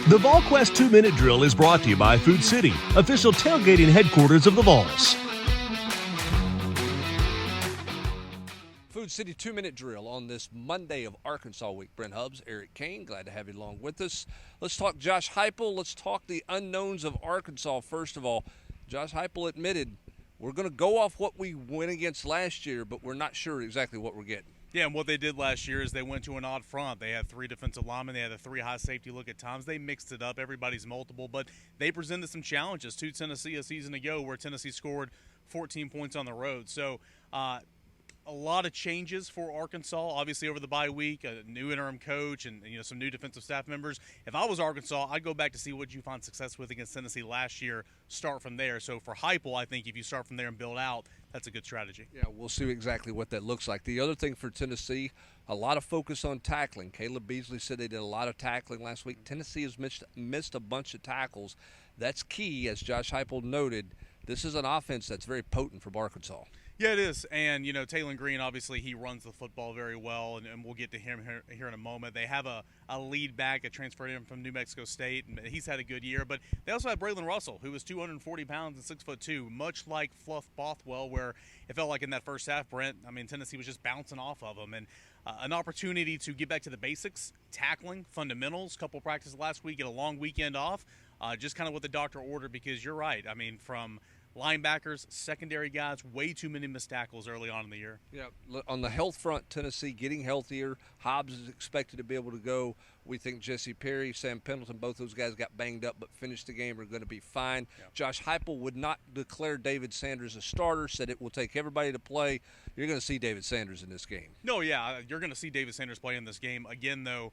The Volquest 2-Minute Drill is brought to you by Food City, official tailgating headquarters of the Vols. Food City 2-Minute Drill on this Monday of Arkansas Week. Brent Hubbs, Eric Kane, glad to have you along with us. Let's talk Josh Heupel. Let's talk the unknowns of Arkansas. First of all, Josh Heupel admitted we're going to go off what we went against last year, but we're not sure exactly what we're getting. Yeah, and what they did last year is they went to an odd front. They had three defensive linemen. They had a three high safety look at times. They mixed it up. Everybody's multiple, but they presented some challenges to Tennessee a season ago where Tennessee scored 14 points on the road. So a lot of changes for Arkansas, obviously over the bye week, a new interim coach and some new defensive staff members. If I was Arkansas, I'd go back to see what you find success with against Tennessee last year, start from there. So for Heupel, I think if you start from there and build out, that's a good strategy. Yeah, we'll see exactly what that looks like. The other thing for Tennessee, a lot of focus on tackling. Caleb Beasley said they did a lot of tackling last week. Tennessee has missed a bunch of tackles. That's key, as Josh Heupel noted. This is an offense that's very potent for Arkansas. Yeah, it is. And, Taylor Green, obviously, he runs the football very well, and we'll get to him here in a moment. They have a lead back that transferred in from New Mexico State, and he's had a good year. But they also have Braylon Russell, who was 240 pounds and 6'2", much like Fluff Bothwell, where it felt like in that first half, Brent, Tennessee was just bouncing off of him. And an opportunity to get back to the basics, tackling, fundamentals, couple practices last week, get a long weekend off, just kind of what the doctor ordered, because you're right. From linebackers, secondary guys, way too many missed tackles early on in the year. Yeah, on the health front, Tennessee getting healthier. Hobbs is expected to be able to go. We think Jesse Perry, Sam Pendleton, both those guys got banged up but finished the game, are going to be fine. Yep. Josh Heupel would not declare David Sanders a starter, said it will take everybody to play. You're going to see David Sanders in this game. No, yeah, you're going to see David Sanders play in this game. Again, though,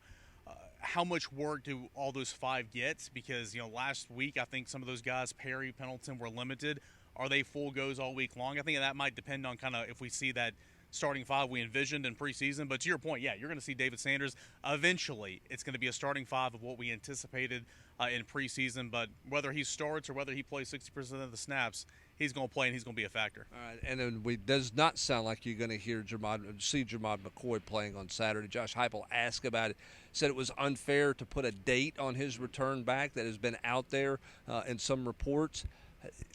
how much work do all those five get? Because, last week I think some of those guys, Perry, Pendleton, were limited. Are they full goes all week long? I think that might depend on kind of if we see that starting five we envisioned in preseason. But to your point, yeah, you're going to see David Sanders. Eventually, it's going to be a starting five of what we anticipated in preseason. But whether he starts or whether he plays 60% of the snaps, he's going to play and he's going to be a factor. All right, and then it does not sound like you're going to see Jermod McCoy playing on Saturday. Josh Heupel asked about it, said it was unfair to put a date on his return back that has been out there in some reports.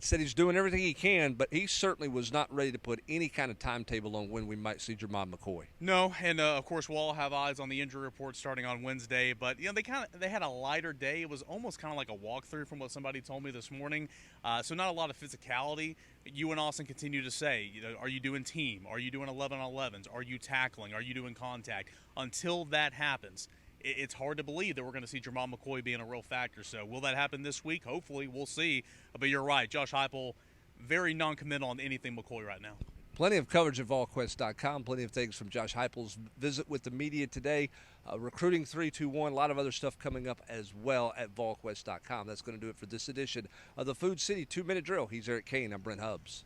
Said he's doing everything he can, but he certainly was not ready to put any kind of timetable on when we might see Jermod McCoy. No, and of course we'll all have eyes on the injury report starting on Wednesday. But they had a lighter day. It was almost kind of like a walkthrough from what somebody told me this morning. So not a lot of physicality. You and Austin continue to say, are you doing team? Are you doing 11-on-11s? Are you tackling? Are you doing contact? Until that happens, it's hard to believe that we're going to see Jermod McCoy being a real factor. So will that happen this week? Hopefully, we'll see. But you're right, Josh Heupel, very non-committal on anything McCoy right now. Plenty of coverage at Volquest.com. Plenty of things from Josh Heupel's visit with the media today. Recruiting 321. A lot of other stuff coming up as well at Volquest.com. That's going to do it for this edition of the Food City 2-Minute Drill. He's Eric Kane. I'm Brent Hubbs.